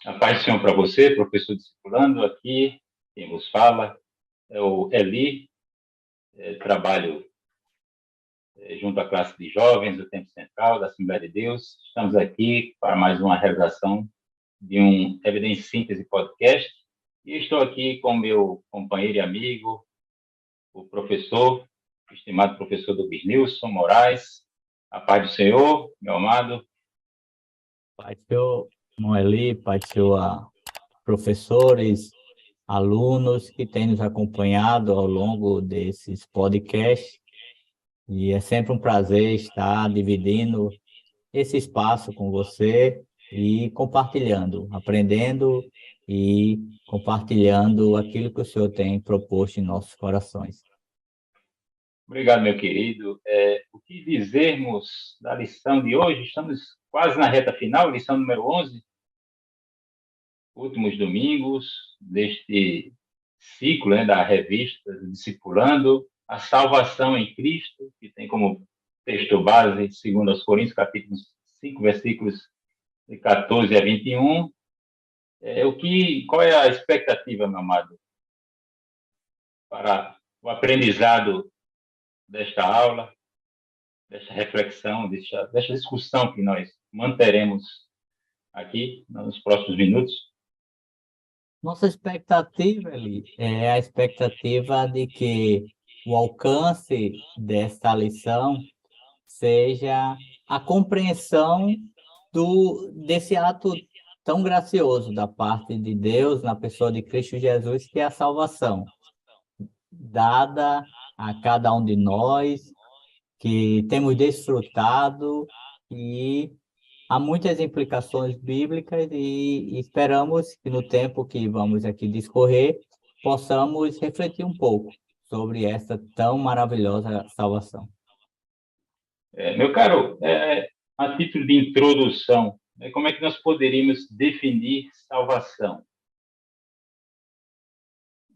A paz do Senhor para você, professor discipulando. Aqui quem vos fala é o Eli. Trabalho junto à classe de jovens do Tempo Central da Assembleia de Deus. Estamos aqui para mais uma realização de um Evidência Síntese Podcast. E estou aqui com meu companheiro e amigo, o professor, o estimado professor Nilson Moraes. A paz do Senhor, meu amado. Pai do Senhor, Moeli, Pai do Senhor, professores, alunos que têm nos acompanhado ao longo desses podcasts. E é sempre um prazer estar dividindo esse espaço com você e compartilhando, aprendendo e compartilhando aquilo que o Senhor tem proposto em nossos corações. Obrigado, meu querido. O que dizermos da lição de hoje? Estamos quase na reta final, lição número 11, últimos domingos deste ciclo, da revista Discipulando, a salvação em Cristo, que tem como texto base, segundo aos Coríntios, capítulo 5, versículos de 14 a 21. Qual é a expectativa, meu amado, para o aprendizado desta aula, desta reflexão, desta discussão que nós manteremos aqui nos próximos minutos? Nossa expectativa, Eli, é a expectativa de que o alcance desta lição seja a compreensão desse ato tão gracioso da parte de Deus na pessoa de Cristo Jesus, que é a salvação, dada a cada um de nós, que temos desfrutado, e há muitas implicações bíblicas e esperamos que no tempo que vamos aqui discorrer, possamos refletir um pouco sobre essa tão maravilhosa salvação. Meu caro, a título de introdução, como é que nós poderíamos definir salvação?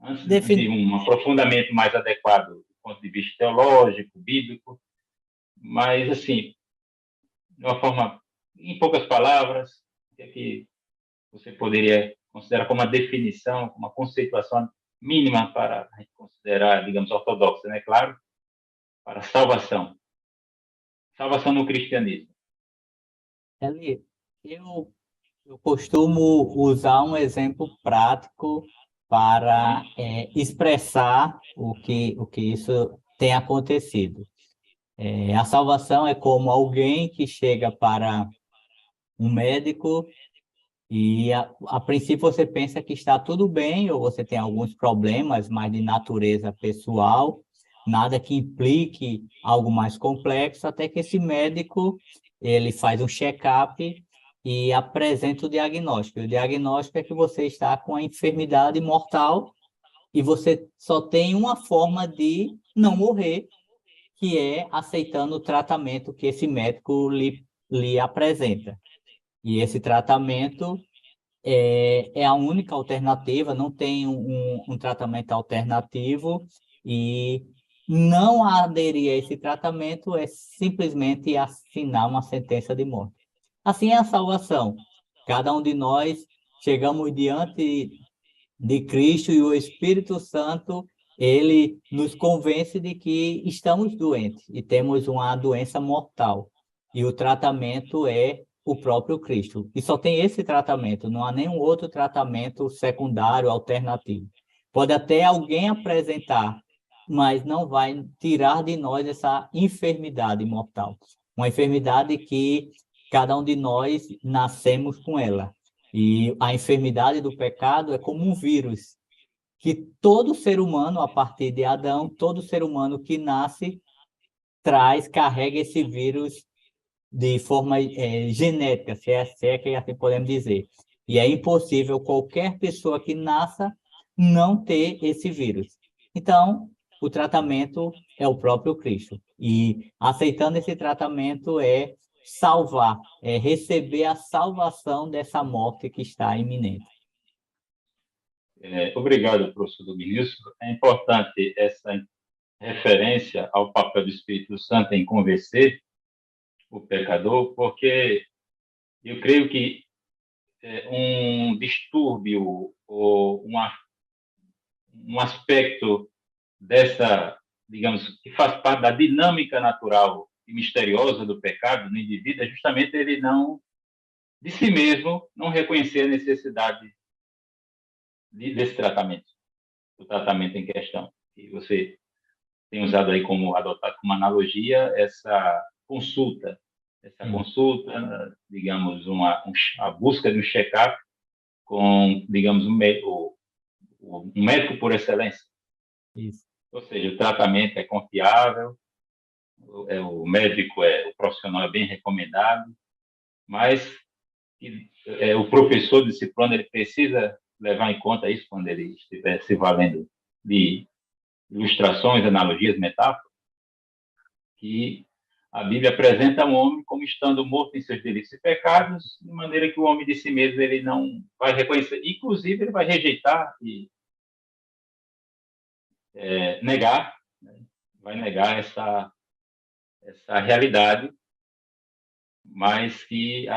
Antes de um aprofundamento mais adequado do ponto de vista teológico, bíblico, mas, assim, de uma forma, em poucas palavras, o que é que você poderia considerar como uma definição, como uma conceituação mínima para a gente considerar, digamos, ortodoxa, né? Claro, para salvação. Salvação no cristianismo. Eli, eu costumo usar um exemplo prático para expressar o que isso tem acontecido. A salvação é como alguém que chega para um médico e, a princípio, você pensa que está tudo bem ou você tem alguns problemas mais de natureza pessoal, nada que implique algo mais complexo, até que esse médico ele faz um check-up e apresenta o diagnóstico. O diagnóstico é que você está com a enfermidade mortal e você só tem uma forma de não morrer, que é aceitando o tratamento que esse médico lhe apresenta. E esse tratamento é a única alternativa, não tem um tratamento alternativo, e não aderir a esse tratamento é simplesmente assinar uma sentença de morte. Assim é a salvação. Cada um de nós chegamos diante de Cristo e o Espírito Santo, ele nos convence de que estamos doentes e temos uma doença mortal. E o tratamento é o próprio Cristo. E só tem esse tratamento, não há nenhum outro tratamento secundário, alternativo. Pode até alguém apresentar, mas não vai tirar de nós essa enfermidade mortal. Uma enfermidade que cada um de nós nascemos com ela. E a enfermidade do pecado é como um vírus, que todo ser humano, a partir de Adão, todo ser humano que nasce, carrega esse vírus de forma genética, se é que assim podemos dizer. E é impossível qualquer pessoa que nasça não ter esse vírus. Então, o tratamento é o próprio Cristo. E aceitando esse tratamento é salvar, é receber a salvação dessa morte que está iminente. Obrigado, professor Domingos. É importante essa referência ao papel do Espírito Santo em convencer o pecador, porque eu creio que um distúrbio ou um aspecto dessa, digamos, que faz parte da dinâmica natural e misteriosa do pecado no indivíduo, é justamente ele não, de si mesmo, não reconhecer a necessidade desse tratamento, do tratamento em questão. E você tem usado aí como, adotado como analogia essa Sim, consulta, digamos, a busca de um check-up com, digamos, um médico por excelência. isso. Ou seja, o tratamento é confiável, o médico, o profissional é bem recomendado, mas o professor disciplina ele precisa levar em conta isso quando ele estiver se valendo de ilustrações, analogias, metáforas, que a Bíblia apresenta o homem como estando morto em seus delitos e pecados, de maneira que o homem de si mesmo ele não vai reconhecer, inclusive ele vai rejeitar e negar, né? Vai negar essa realidade, mas que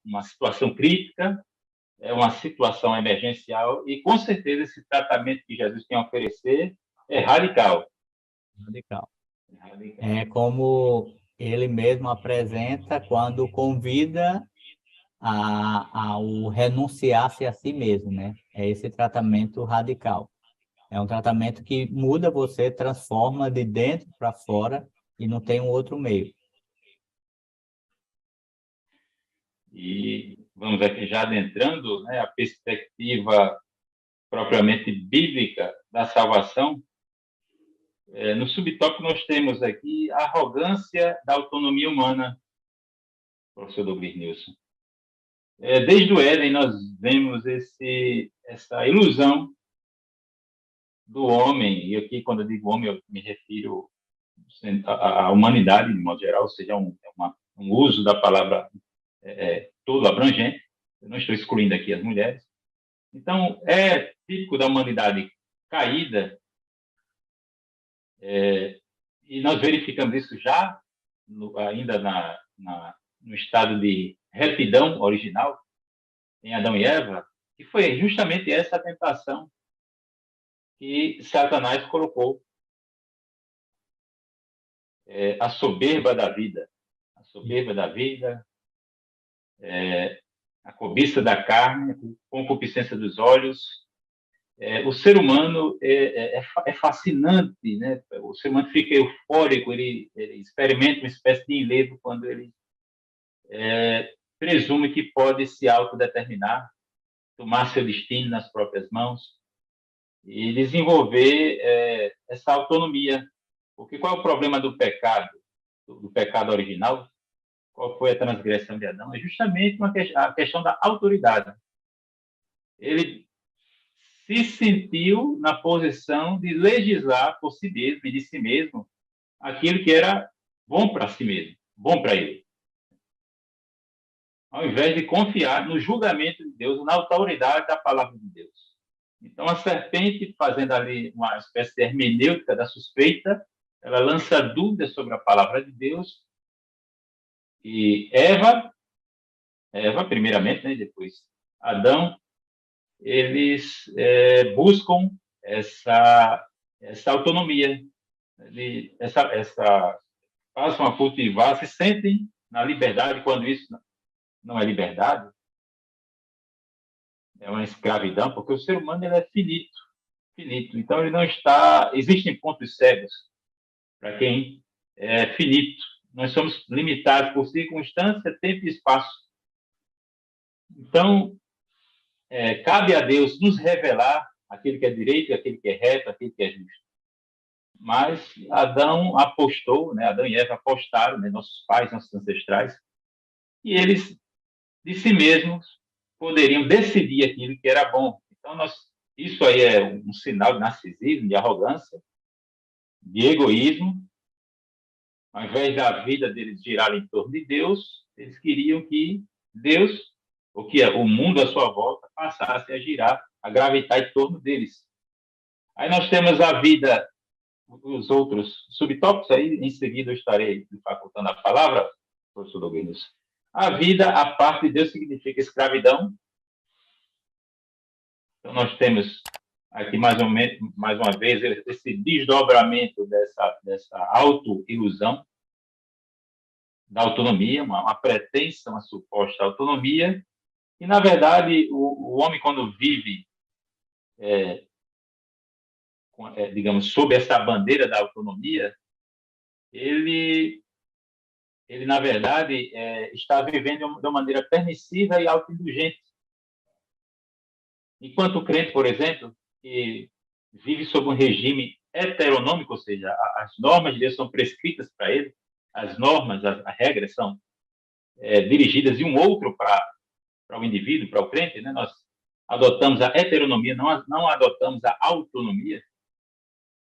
uma situação crítica, é uma situação emergencial e, com certeza, esse tratamento que Jesus tem a oferecer é radical. Radical. É radical. É como ele mesmo apresenta quando convida ao renunciar-se a si mesmo, né? É esse tratamento radical. É um tratamento que muda você, transforma de dentro para fora e não tem um outro meio. E vamos aqui já adentrando, né, a perspectiva propriamente bíblica da salvação. No subtópico nós temos aqui a arrogância da autonomia humana, professor Douglas Nilson. Desde o Éden nós vemos essa ilusão do homem, e aqui quando eu digo homem eu me refiro à humanidade de modo geral, ou seja, um uso da palavra todo abrangente. Eu não estou excluindo aqui as mulheres. Então, é típico da humanidade caída, e nós verificamos isso já ainda no estado de retidão original, em Adão e Eva, que foi justamente essa tentação que Satanás colocou, a soberba da vida. A soberba da vida, a cobiça da carne, a concupiscência dos olhos. O ser humano é fascinante, né? O ser humano fica eufórico, ele experimenta uma espécie de enlevo quando ele presume que pode se autodeterminar, tomar seu destino nas próprias mãos e desenvolver essa autonomia. Porque qual é o problema do pecado, do pecado original? Qual foi a transgressão de Adão? É justamente a questão da autoridade. Ele se sentiu na posição de legislar por si mesmo e de si mesmo aquilo que era bom para si mesmo, bom para ele. Ao invés de confiar no julgamento de Deus, na autoridade da palavra de Deus. Então, a serpente, fazendo ali uma espécie de hermenêutica da suspeita, ela lança dúvidas sobre a palavra de Deus. E Eva primeiramente, né, depois Adão, eles buscam essa autonomia, passam a cultivar, se sentem na liberdade, quando isso não é liberdade, é uma escravidão, porque o ser humano ele é finito, finito. Então ele não está, existem pontos cegos para quem é finito. Nós somos limitados por circunstância, tempo e espaço. Então cabe a Deus nos revelar aquele que é direito, aquele que é reto, aquele que é justo. Mas Adão apostou, né? Adão e Eva apostaram, né? Nossos pais, nossos ancestrais, e eles de si mesmos poderiam decidir aquilo que era bom. Então isso aí é um sinal de narcisismo, de arrogância, de egoísmo. Ao invés da vida deles girar em torno de Deus, eles queriam que Deus, ou que o mundo à sua volta, passasse a girar, a gravitar em torno deles. Aí nós temos a vida, os outros subtópicos, aí em seguida eu estarei facultando a palavra, professor Douglas. A vida à parte de Deus significa escravidão. Então, nós temos aqui, mais uma vez, esse desdobramento dessa auto-ilusão da autonomia, uma pretensa, uma suposta autonomia. E, na verdade, o homem, quando vive, digamos, sob essa bandeira da autonomia, ele na verdade, está vivendo de uma maneira permissiva e autoindulgente. Enquanto o crente, por exemplo, que vive sob um regime heteronômico, ou seja, as normas de Deus são prescritas para ele, as normas, as regras são dirigidas de um outro para o indivíduo, para o crente, né? Nós adotamos a heteronomia, não adotamos a autonomia,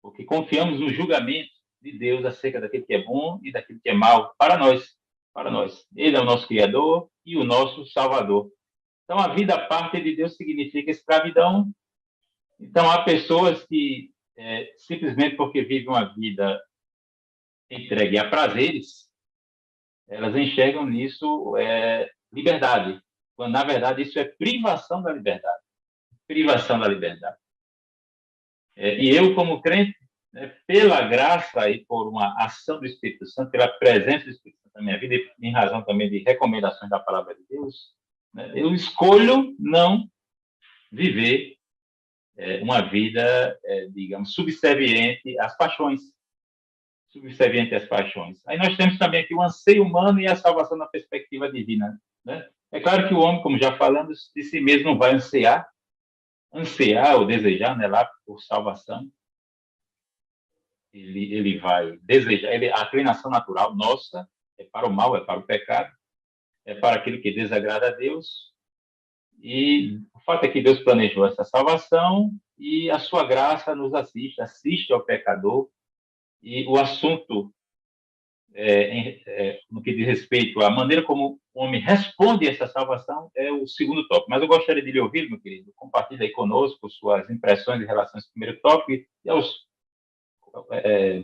porque confiamos no julgamento de Deus acerca daquilo que é bom e daquilo que é mal para nós. Ele é o nosso Criador e o nosso Salvador. Então, a vida à parte de Deus significa escravidão. Então, há pessoas que, simplesmente porque vivem uma vida entregue a prazeres, elas enxergam nisso liberdade, quando, na verdade, isso é privação da liberdade. Privação da liberdade. E eu, como crente, pela graça e por uma ação do Espírito Santo, pela presença do Espírito Santo na minha vida, e em razão também de recomendações da palavra de Deus, eu escolho não viver uma vida, digamos, subserviente às paixões. Aí nós temos também aqui o anseio humano e a salvação na perspectiva divina. Né? É claro que o homem, como já falamos, de si mesmo não vai ansiar ou desejar, né, lá por salvação. Ele vai desejar, a inclinação natural nossa é para o mal, é para o pecado, é para aquilo que desagrada a Deus. E o fato é que Deus planejou essa salvação e a sua graça nos assiste ao pecador. E o assunto, no que diz respeito à maneira como o homem responde a essa salvação, é o segundo tópico. Mas eu gostaria de lhe ouvir, meu querido. Compartilhe aí conosco suas impressões em relação a esse primeiro tópico e aos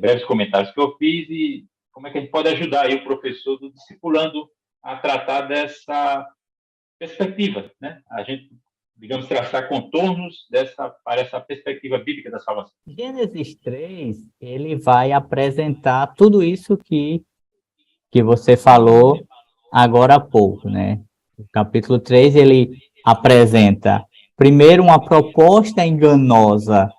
breves comentários que eu fiz e como é que a gente pode ajudar aí o professor do discipulando a tratar dessa perspectiva, né? A gente, digamos, traçar contornos para essa perspectiva bíblica da salvação. Gênesis 3, ele vai apresentar tudo isso que você falou agora há pouco, né? O capítulo 3, ele apresenta, primeiro, uma proposta enganosa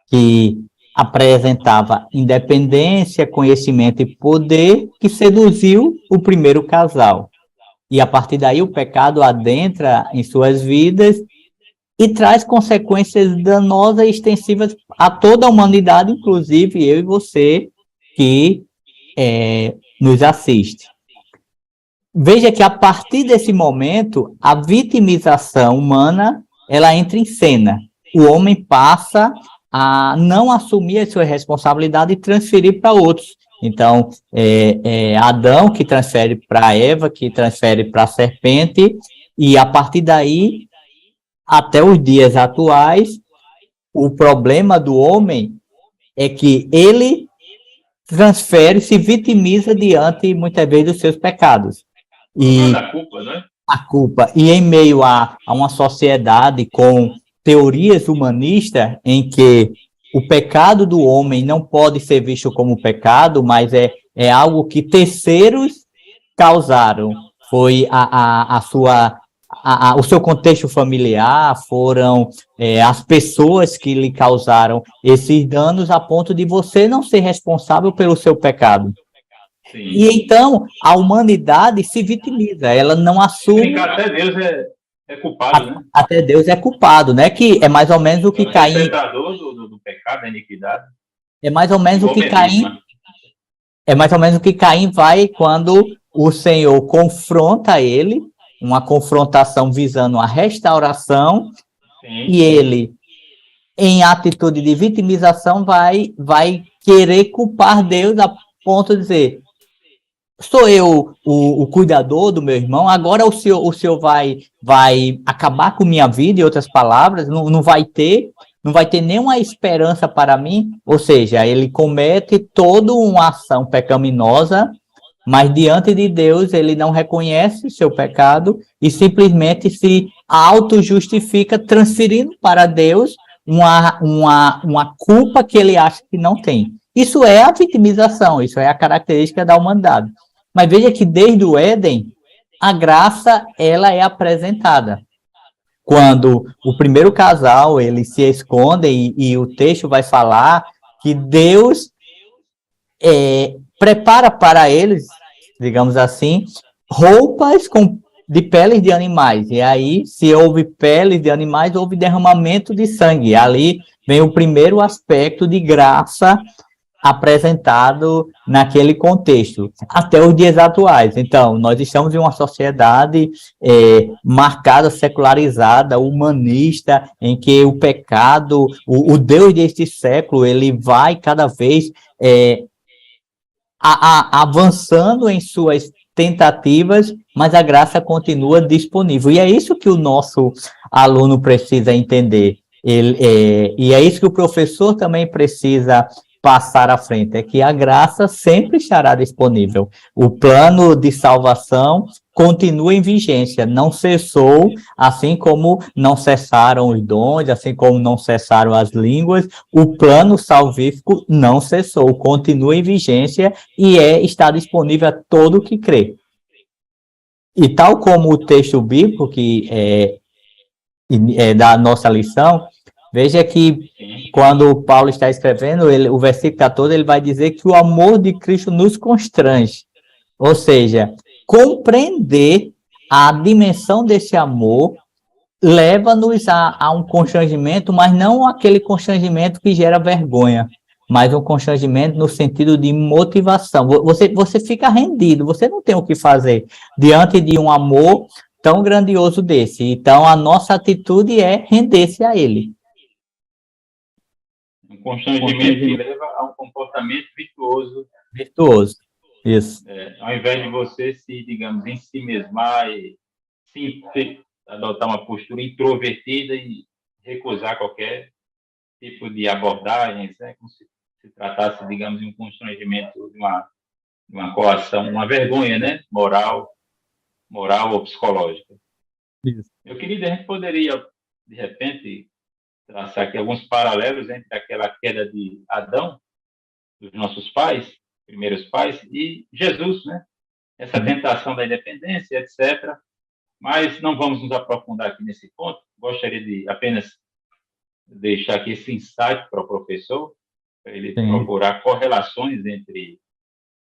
que apresentava independência, conhecimento e poder, que seduziu o primeiro casal. E, a partir daí, o pecado adentra em suas vidas e traz consequências danosas e extensivas a toda a humanidade, inclusive eu e você, que nos assiste. Veja que, a partir desse momento, a vitimização humana, ela entra em cena. O homem passa a não assumir a sua responsabilidade e transferir para outros. Então, Adão que transfere para Eva, que transfere para a serpente, e a partir daí, até os dias atuais, o problema do homem é que ele transfere, se vitimiza diante, muitas vezes, dos seus pecados. E a culpa, né? A culpa. E em meio a uma sociedade com teorias humanistas em que o pecado do homem não pode ser visto como pecado, mas é algo que terceiros causaram. Foi o seu contexto familiar, foram as pessoas que lhe causaram esses danos a ponto de você não ser responsável pelo seu pecado. Sim. E então a humanidade se vitimiza, ela não assume... Até Deus é culpado, né? Até Deus é culpado, né? Que é mais ou menos o que Caim... do pecado, da iniquidade. É mais ou menos o que Caim... É mais ou menos o que Caim vai quando o Senhor confronta ele, uma confrontação visando a restauração. Sim. E ele, em atitude de vitimização, vai querer culpar Deus a ponto de dizer: sou eu o cuidador do meu irmão, agora o senhor vai acabar com minha vida, em outras palavras, não vai ter nenhuma esperança para mim. Ou seja, ele comete toda uma ação pecaminosa mas diante de Deus ele não reconhece seu pecado e simplesmente se auto-justifica, transferindo para Deus uma culpa que ele acha que não tem. Isso é a vitimização, isso é a característica da humanidade. Mas veja que desde o Éden, a graça ela é apresentada. Quando o primeiro casal ele se esconde e o texto vai falar que Deus prepara para eles, digamos assim, roupas de peles de animais. E aí, se houve peles de animais, houve derramamento de sangue. Ali vem o primeiro aspecto de graça apresentado naquele contexto, até os dias atuais. Então, nós estamos em uma sociedade marcada, secularizada, humanista, em que o pecado, o Deus deste século, ele vai cada vez avançando em suas tentativas, mas a graça continua disponível. E é isso que o nosso aluno precisa entender. E é isso que o professor também precisa passar à frente, é que a graça sempre estará disponível. O plano de salvação continua em vigência, não cessou, assim como não cessaram os dons, assim como não cessaram as línguas, o plano salvífico não cessou, continua em vigência e está disponível a todo que crê. E tal como o texto bíblico que é da nossa lição, veja que quando Paulo está escrevendo, o versículo 14, ele vai dizer que o amor de Cristo nos constrange. Ou seja, compreender a dimensão desse amor leva-nos a um constrangimento, mas não aquele constrangimento que gera vergonha, mas um constrangimento no sentido de motivação. Você fica rendido, você não tem o que fazer diante de um amor tão grandioso desse. Então, a nossa atitude é render-se a ele. Um constrangimento que leva a um comportamento virtuoso. Virtuoso, isso. Ao invés de você se, digamos, em si mesmar e adotar uma postura introvertida e recusar qualquer tipo de abordagens, né? Como se tratasse, digamos, de um constrangimento, de uma coação, uma vergonha, né? Moral ou psicológica. Isso. Eu queria, a gente poderia, de repente, traçar aqui alguns paralelos entre aquela queda de Adão, dos nossos pais, primeiros pais, e Jesus, né? Essa tentação da independência, etc. Mas não vamos nos aprofundar aqui nesse ponto. Gostaria de apenas deixar aqui esse insight para o professor, para ele procurar correlações entre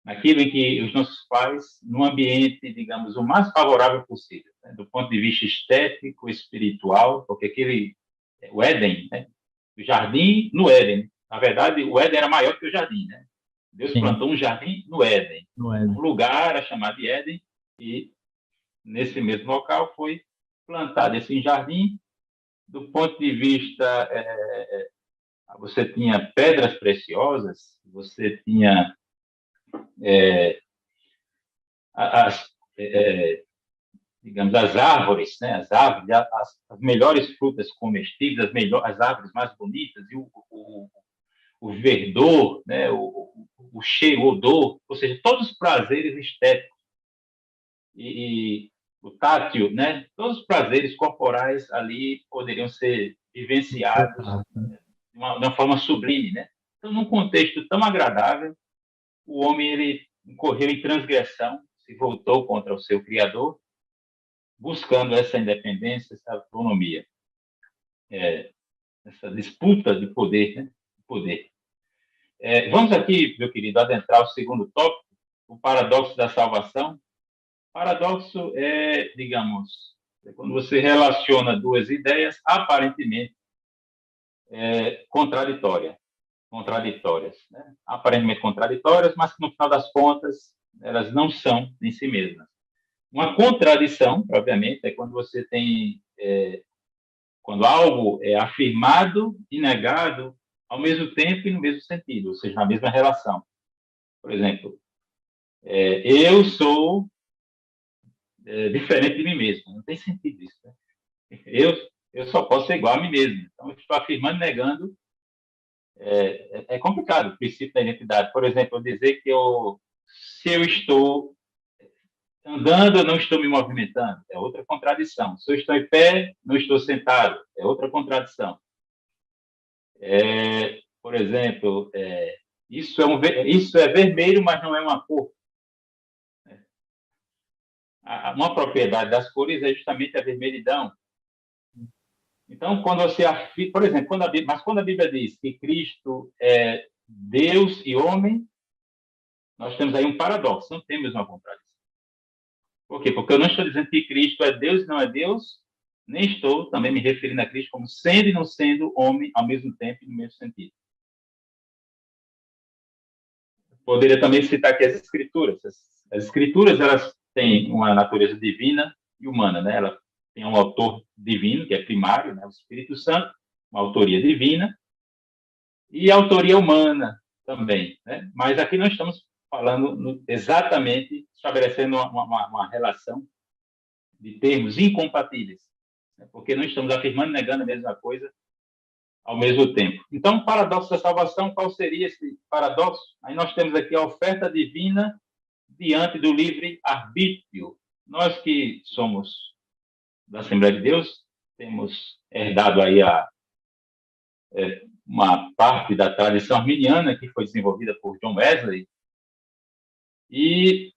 aquilo em que os nossos pais, num ambiente, digamos, o mais favorável possível, né? Do ponto de vista estético, espiritual, porque o Éden, né? O jardim no Éden. Na verdade, o Éden era maior que o jardim, né? Deus plantou um jardim no Éden. Um lugar era chamado de Éden e nesse mesmo local foi plantado esse jardim. Do ponto de vista, você tinha pedras preciosas, você tinha digamos, as árvores, né? As melhores frutas comestíveis, as árvores mais bonitas, e o verdor, né? O cheiro, o odor, ou seja, todos os prazeres estéticos e o tátil, né? Todos os prazeres corporais ali poderiam ser vivenciados de uma forma sublime, né? Então, num contexto tão agradável, o homem ele incorreu em transgressão, se voltou contra o seu Criador, buscando essa independência, essa autonomia, essa disputa de poder, né? Poder. Vamos aqui, meu querido, adentrar o segundo tópico, o paradoxo da salvação. Paradoxo é, digamos, quando você relaciona duas ideias aparentemente contraditórias, né? Aparentemente contraditórias, mas que no final das contas elas não são em si mesmas. Uma contradição, obviamente, é quando você tem quando algo é afirmado e negado ao mesmo tempo e no mesmo sentido, ou seja, na mesma relação. Por exemplo, eu sou diferente de mim mesmo. Não tem sentido isso, né? Eu só posso ser igual a mim mesmo. Então, eu estou afirmando e negando. É complicado o princípio da identidade. Por exemplo, eu dizer que eu se eu estou andando, eu não estou me movimentando, é outra contradição. Se eu estou em pé, não estou sentado, é outra contradição. Por exemplo, isso é vermelho, mas não é uma cor. Uma propriedade das cores é justamente a vermelhidão. Então, quando você afirma, por exemplo, quando a Bíblia diz que Cristo é Deus e homem, nós temos aí um paradoxo, não temos uma contradição. Por quê? Porque eu não estou dizendo que Cristo é Deus e não é Deus, nem estou também me referindo a Cristo como sendo e não sendo homem ao mesmo tempo e no mesmo sentido. Poderia também citar aqui as Escrituras. As Escrituras, elas têm uma natureza divina e humana, né? Ela tem um autor divino, que é primário, né? O Espírito Santo, uma autoria divina, e a autoria humana também, né? Mas aqui nós estamos falando exatamente, estabelecendo uma relação de termos incompatíveis, né? Porque não estamos afirmando e negando a mesma coisa ao mesmo tempo. Então, o paradoxo da salvação, qual seria esse paradoxo? Aí nós temos aqui a oferta divina diante do livre-arbítrio. Nós que somos da Assembleia de Deus, temos herdado aí uma parte da tradição arminiana que foi desenvolvida por John Wesley, e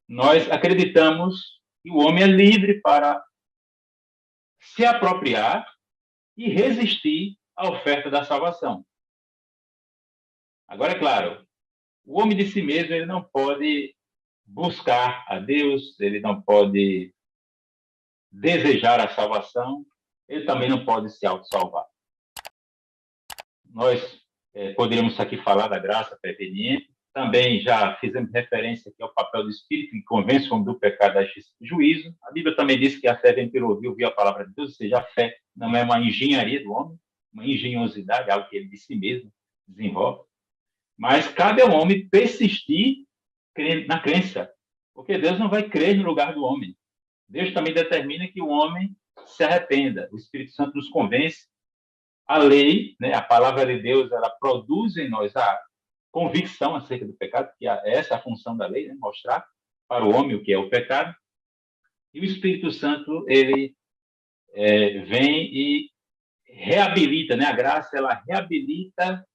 nós acreditamos que o homem é livre para se apropriar e resistir à oferta da salvação. Agora, é claro, o homem de si mesmo ele não pode buscar a Deus, ele não pode desejar a salvação, ele também não pode se auto-salvar. Nós poderíamos aqui falar da graça preveniente, também já fizemos referência aqui ao papel do Espírito, que convence o homem do pecado, da justiça e do juízo. A Bíblia também diz que a fé vem pelo ouvir a palavra de Deus, ou seja, a fé não é uma engenharia do homem, uma engenhosidade, algo que ele de si mesmo desenvolve. Mas cabe ao homem persistir na crença, porque Deus não vai crer no lugar do homem. Deus também determina que o homem se arrependa. O Espírito Santo nos convence. A lei, né, a palavra de Deus, ela produz em nós a convicção acerca do pecado, que essa é a função da lei, né, mostrar para o homem o que é o pecado. E o Espírito Santo, ele vem e reabilita, né? A graça, ela reabilita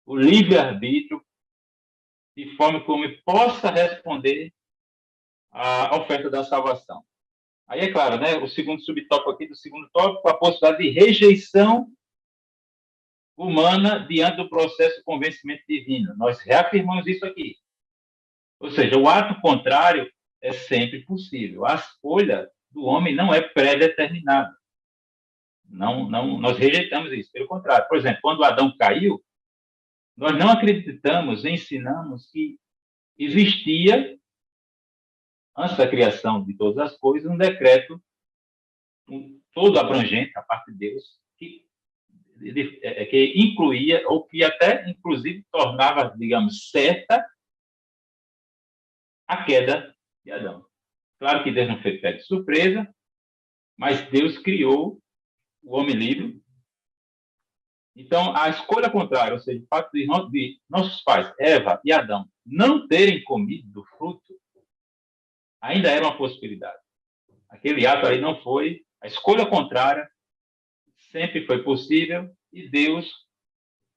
o livre-arbítrio de forma que o homem possa responder à oferta da salvação. Aí, é claro, né, o segundo subtópico aqui do segundo tópico, a possibilidade de rejeição humana diante do processo de convencimento divino. Nós reafirmamos isso aqui. Ou seja, o ato contrário é sempre possível. A escolha do homem não é pré-determinada. Não, nós rejeitamos isso. Pelo contrário, por exemplo, quando Adão caiu, nós não acreditamos, ensinamos que existia, antes da criação de todas as coisas, um decreto todo abrangente, a parte de Deus, que incluía, ou que até, inclusive, tornava, digamos, certa a queda de Adão. Claro que Deus não foi pego de surpresa, mas Deus criou o homem livre. Então, a escolha contrária, ou seja, o fato de nossos pais, Eva e Adão, não terem comido do fruto, ainda era uma possibilidade. Aquele ato aí não foi, a escolha contrária sempre foi possível, e Deus,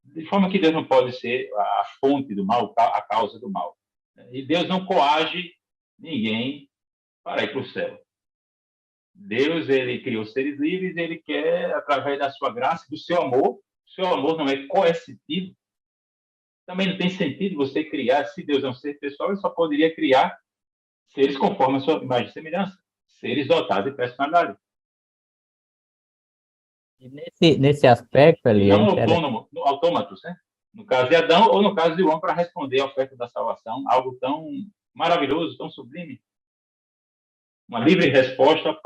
de forma que Deus não pode ser a fonte do mal, a causa do mal. E Deus não coage ninguém para ir para o céu. Deus, ele criou seres livres, ele quer, através da sua graça, do seu amor não é coercitivo. Também não tem sentido você criar, se Deus é um ser pessoal, ele só poderia criar seres conforme a sua imagem e semelhança, seres dotados de personalidade. E nesse aspecto ali... Não autômatos, né? No caso de Adão ou no caso de João, para responder à oferta da salvação, algo tão maravilhoso, tão sublime. Uma livre resposta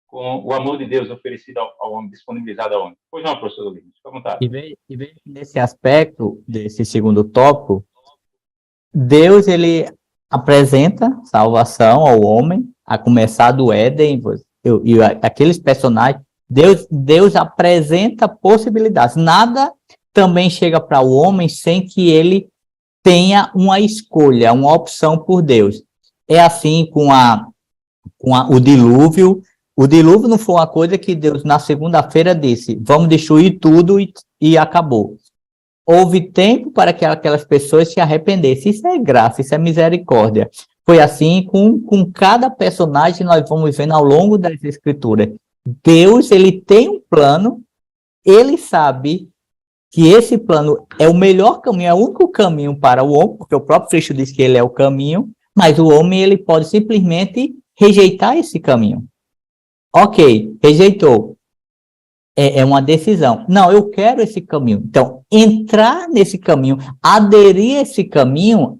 com o amor de Deus oferecido ao homem, disponibilizado ao homem. Pois não, professor Luiz, fica à vontade. E vem nesse aspecto, desse segundo tópico, Deus, ele apresenta salvação ao homem, a começar do Éden, e aqueles personagens, Deus apresenta possibilidades. Nada também chega para o homem sem que ele tenha uma escolha, uma opção por Deus. É assim o dilúvio. O dilúvio não foi uma coisa que Deus, na segunda-feira, disse, vamos destruir tudo e acabou. Houve tempo para que aquelas pessoas se arrependessem. Isso é graça, isso é misericórdia. Foi assim com cada personagem que nós vamos vendo ao longo das Escrituras. Deus, ele tem um plano, ele sabe que esse plano é o melhor caminho, é o único caminho para o homem, porque o próprio Cristo diz que ele é o caminho, mas o homem, ele pode simplesmente rejeitar esse caminho. Ok, rejeitou. É uma decisão. Não, eu quero esse caminho. Então, entrar nesse caminho, aderir a esse caminho,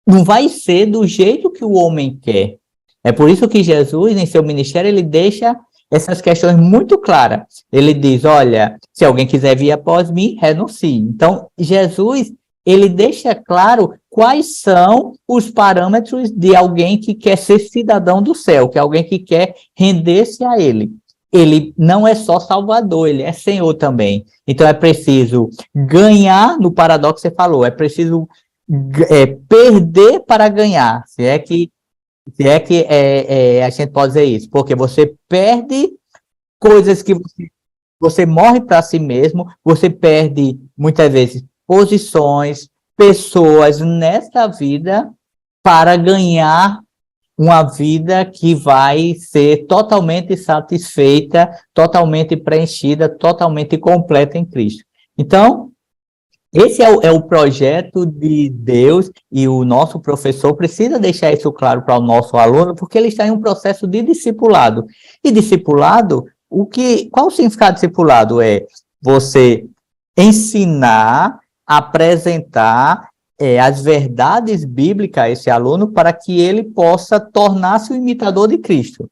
não vai ser do jeito que o homem quer. É por isso que Jesus, em seu ministério, ele deixa essas questões muito claras. Ele diz, olha, se alguém quiser vir após mim, renuncie. Então, Jesus, ele deixa claro quais são os parâmetros de alguém que quer ser cidadão do céu, que é alguém que quer render-se a ele. Ele não é só Salvador, ele é Senhor também. Então, é preciso ganhar, no paradoxo que você falou, é preciso perder para ganhar, se é que a gente pode dizer isso, porque você perde coisas que você morre para si mesmo, você perde, muitas vezes, posições, pessoas nesta vida para ganhar uma vida que vai ser totalmente satisfeita, totalmente preenchida, totalmente completa em Cristo. Então, esse é o projeto de Deus e o nosso professor precisa deixar isso claro para o nosso aluno, porque ele está em um processo de discipulado. E discipulado, qual o significado de discipulado? É você ensinar, apresentar as verdades bíblicas a esse aluno para que ele possa tornar-se o imitador de Cristo.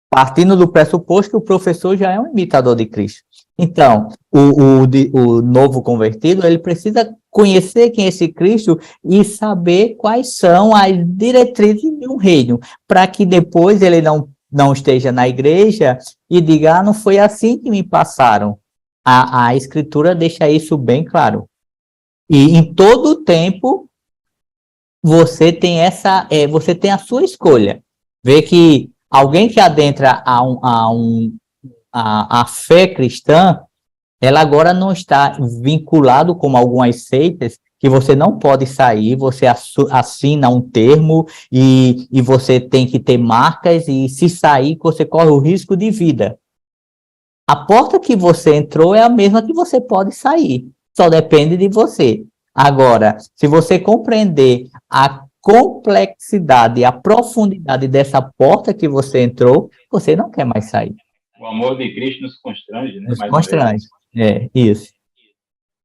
Partindo do pressuposto que o professor já é um imitador de Cristo. Então, o novo convertido, ele precisa conhecer quem é esse Cristo e saber quais são as diretrizes de um reino, para que depois ele não esteja na igreja e diga, não foi assim que me passaram. A Escritura deixa isso bem claro. E em todo o tempo, você tem você tem a sua escolha. Vê que alguém que adentra a fé cristã, ela agora não está vinculado como algumas seitas, que você não pode sair, você assina um termo e você tem que ter marcas, e se sair, você corre o risco de vida. A porta que você entrou é a mesma que você pode sair, só depende de você. Agora, se você compreender a complexidade, a profundidade dessa porta que você entrou, você não quer mais sair. O amor de Cristo nos constrange, né? Nos Mais constrange. Isso.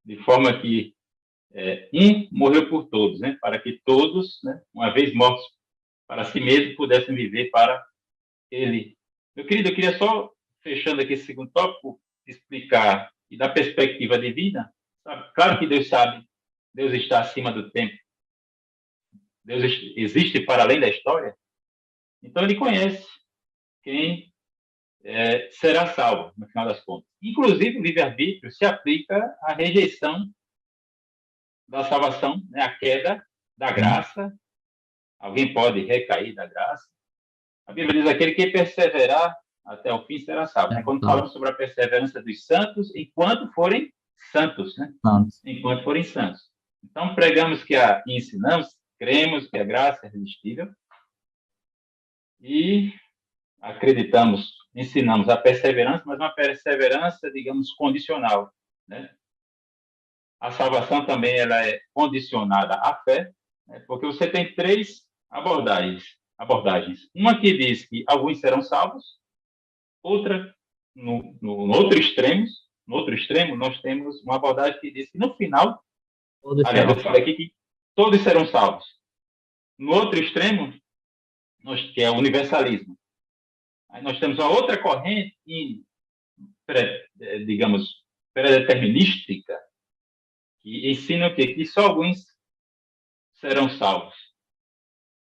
De forma que um morreu por todos, né? Para que todos, né, uma vez mortos para si mesmo, pudessem viver para ele. Meu querido, eu queria só, fechando aqui esse segundo tópico, explicar e da perspectiva divina. Sabe? Claro que Deus sabe, Deus está acima do tempo. Deus existe para além da história. Então, ele conhece quem será salvo, no final das contas. Inclusive, o livre-arbítrio se aplica à rejeição da salvação, né? A queda da graça. Alguém pode recair da graça. A Bíblia diz, aquele que perseverar até o fim será salvo. Quando falamos sobre a perseverança dos santos, enquanto forem santos, né? Enquanto forem santos. Então, pregamos e ensinamos, cremos que a graça é irresistível e acreditamos, ensinamos a perseverança, mas uma perseverança, digamos, condicional, né? A salvação também ela é condicionada à fé, né? Porque você tem três abordagens. Uma que diz que alguns serão salvos, outra, no outro extremo, nós temos uma abordagem que diz que no final, aliás, eu falei aqui que todos serão salvos. No outro extremo, que é o universalismo. Aí nós temos uma outra corrente, digamos, predeterminística, que ensina o quê? Que só alguns serão salvos.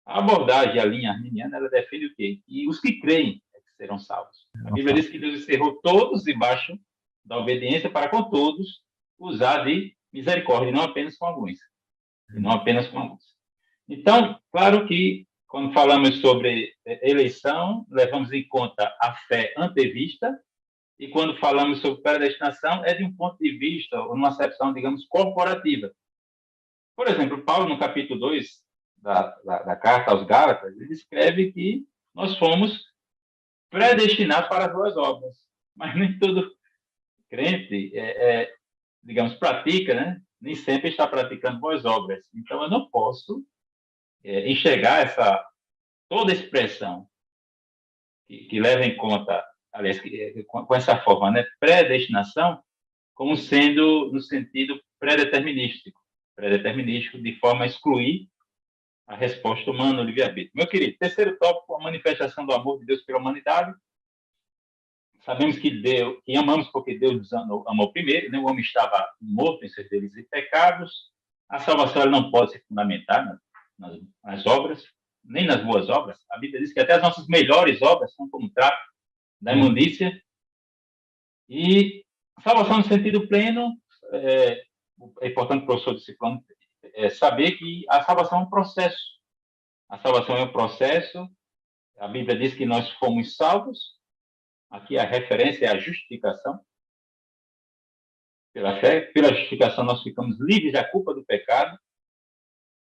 A abordagem, a linha arminiana, ela defende o quê? Que os que creem serão salvos. A Bíblia diz que Deus encerrou todos debaixo da obediência para com todos usar de misericórdia, não apenas com alguns. e não apenas com a música. Então, claro que, quando falamos sobre eleição, levamos em conta a fé antevista, e quando falamos sobre predestinação, é de um ponto de vista, ou numa acepção, digamos, corporativa. Por exemplo, Paulo, no capítulo 2 da carta aos Gálatas, ele escreve que nós fomos predestinados para as boas obras. Mas nem todo crente, digamos, pratica, né? Nem sempre está praticando boas obras. Então, eu não posso enxergar toda expressão que leva em conta, aliás, com essa forma, né? Predestinação, como sendo no sentido predeterminístico, de forma a excluir a resposta humana, o livre-arbítrio. Meu querido, terceiro tópico, a manifestação do amor de Deus pela humanidade. Sabemos que amamos porque Deus nos amou primeiro, né? O homem estava morto em seus delitos e pecados. A salvação ela não pode se fundamentar nas obras, nem nas boas obras. A Bíblia diz que até as nossas melhores obras são como trapo da imundícia. E a salvação no sentido pleno, é importante, professor discipulando, saber que a salvação é um processo. A salvação é um processo. A Bíblia diz que nós fomos salvos. Aqui a referência é a justificação. Pela fé, pela justificação nós ficamos livres da culpa do pecado.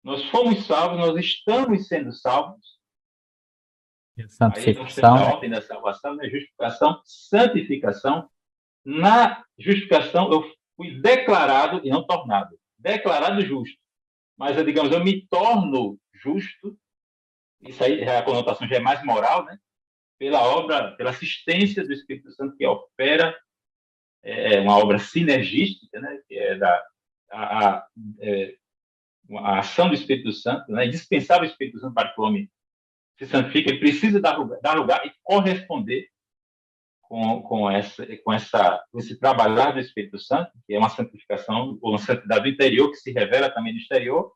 Nós fomos salvos, nós estamos sendo salvos. Aí nós temos a ordem da salvação, né? Justificação, santificação. Na justificação eu fui declarado e não tornado. Declarado justo. Mas, digamos, eu me torno justo. Isso aí, a conotação já é mais moral, né? Pela obra, pela assistência do Espírito Santo que opera, uma obra sinergística, né? Que é a ação do Espírito Santo, né? Indispensável o Espírito Santo para que o homem se santifique. Ele precisa dar lugar e corresponder com esse trabalhar do Espírito Santo, que é uma santificação, ou uma santidade do interior, que se revela também no exterior.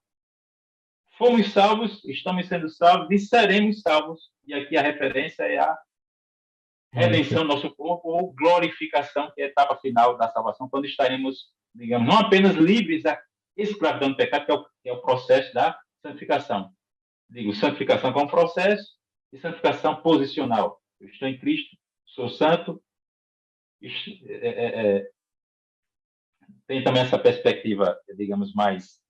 Fomos salvos, estamos sendo salvos e seremos salvos. E aqui a referência é a redenção do nosso corpo, ou glorificação, que é a etapa final da salvação, quando estaremos, digamos, não apenas livres da escravidão do pecado, que é o processo da santificação. Digo, santificação como processo e santificação posicional. Eu estou em Cristo, sou santo. Tem também essa perspectiva, digamos, mais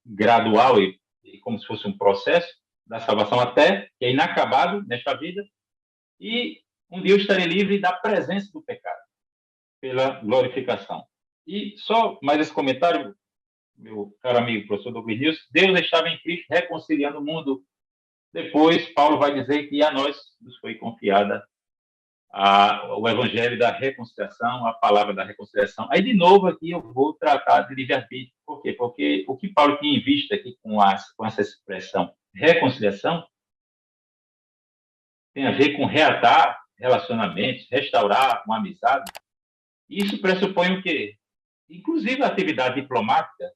gradual e como se fosse um processo da salvação até que é inacabado nesta vida, e um dia eu estarei livre da presença do pecado pela glorificação. E só mais esse comentário, meu caro amigo professor Douglas News, Deus estava em Cristo reconciliando o mundo. Depois Paulo vai dizer que a nós nos foi confiada o evangelho da reconciliação, a palavra da reconciliação. Aí, de novo, aqui eu vou tratar de livre-arbítrio. Por quê? Porque o que Paulo tinha em vista aqui com essa expressão reconciliação tem a ver com reatar relacionamentos, restaurar uma amizade. Isso pressupõe o quê? Inclusive a atividade diplomática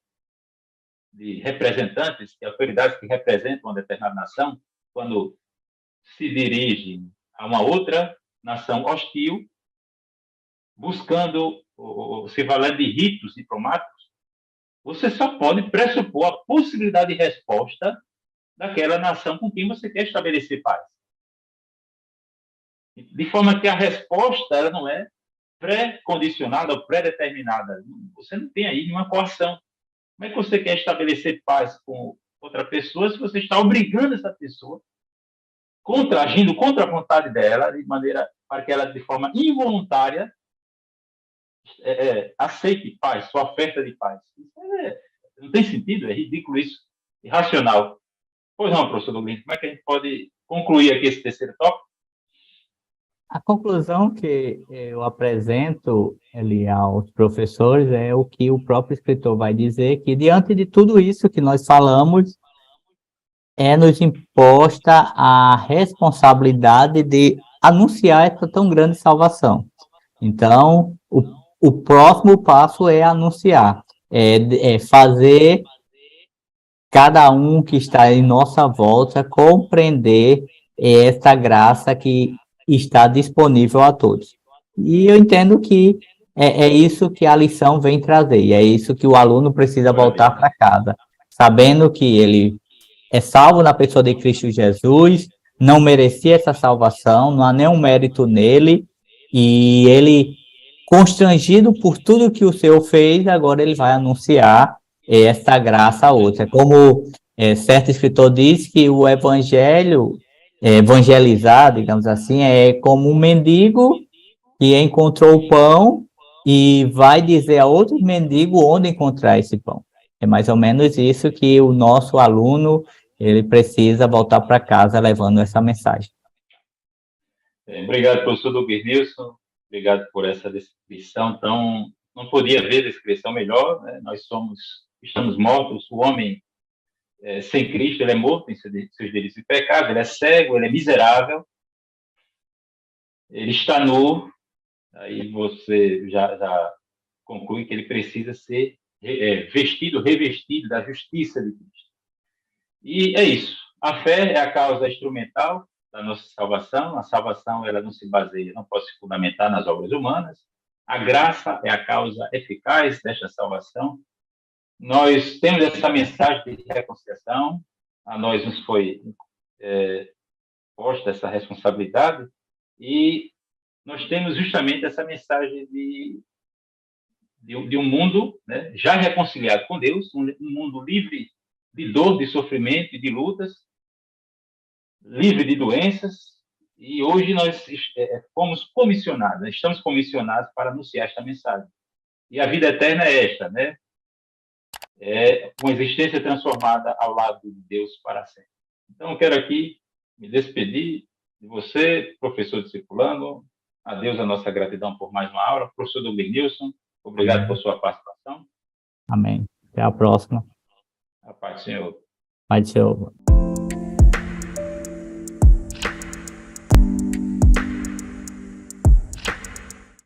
de representantes, de autoridades que representam uma determinada nação, quando se dirigem a uma outra nação hostil, buscando ou se valendo de ritos diplomáticos, você só pode pressupor a possibilidade de resposta daquela nação com quem você quer estabelecer paz. De forma que a resposta ela não é pré-condicionada ou pré-determinada. Você não tem aí nenhuma coação. Como é que você quer estabelecer paz com outra pessoa se você está obrigando essa pessoa, agindo contra a vontade dela, de maneira para que ela, de forma involuntária, aceite paz, sua oferta de paz? Isso não tem sentido, é ridículo isso, irracional. Pois não, professor Douglas, como é que a gente pode concluir aqui esse terceiro tópico? A conclusão que eu apresento ali aos professores é o que o próprio escritor vai dizer, que diante de tudo isso que nós falamos, nos imposta a responsabilidade de anunciar essa tão grande salvação. Então, o próximo passo é anunciar, fazer cada um que está em nossa volta compreender essa graça que está disponível a todos. E eu entendo que é isso que a lição vem trazer, e é isso que o aluno precisa voltar para casa. sabendo que ele é salvo na pessoa de Cristo Jesus, não merecia essa salvação, não há nenhum mérito nele, e ele, constrangido por tudo que o Senhor fez, agora ele vai anunciar esta graça a outros. É como certo escritor diz que o evangelho, evangelizar, digamos assim, é como um mendigo que encontrou o pão e vai dizer a outro mendigo onde encontrar esse pão. É mais ou menos isso que o nosso aluno ele precisa voltar para casa levando essa mensagem. Obrigado, professor Douglas Nilson. Obrigado por essa descrição tão... Não podia haver descrição melhor, né? Nós estamos mortos, o homem sem Cristo, ele é morto em seus delitos e pecados, ele é cego, ele é miserável, ele está nu, aí você já conclui que ele precisa ser revestido da justiça de Cristo. E é isso. A fé é a causa instrumental da nossa salvação. A salvação, ela não se baseia, não pode se fundamentar nas obras humanas. A graça é a causa eficaz desta salvação. Nós temos essa mensagem de reconciliação, a nós nos foi posta essa responsabilidade, e nós temos justamente essa mensagem de um mundo, né, já reconciliado com Deus, um mundo livre de dor, de sofrimento e de lutas, livre de doenças, e hoje nós fomos comissionados, estamos comissionados para anunciar esta mensagem. E a vida eterna é esta, né? É uma existência transformada ao lado de Deus para sempre. Então, eu quero aqui me despedir de você, professor discipulando. A Deus a nossa gratidão por mais uma aula. Professor Douglas Nilson, obrigado por sua participação. Amém. Até a próxima. A paz do Senhor. Paz do Senhor.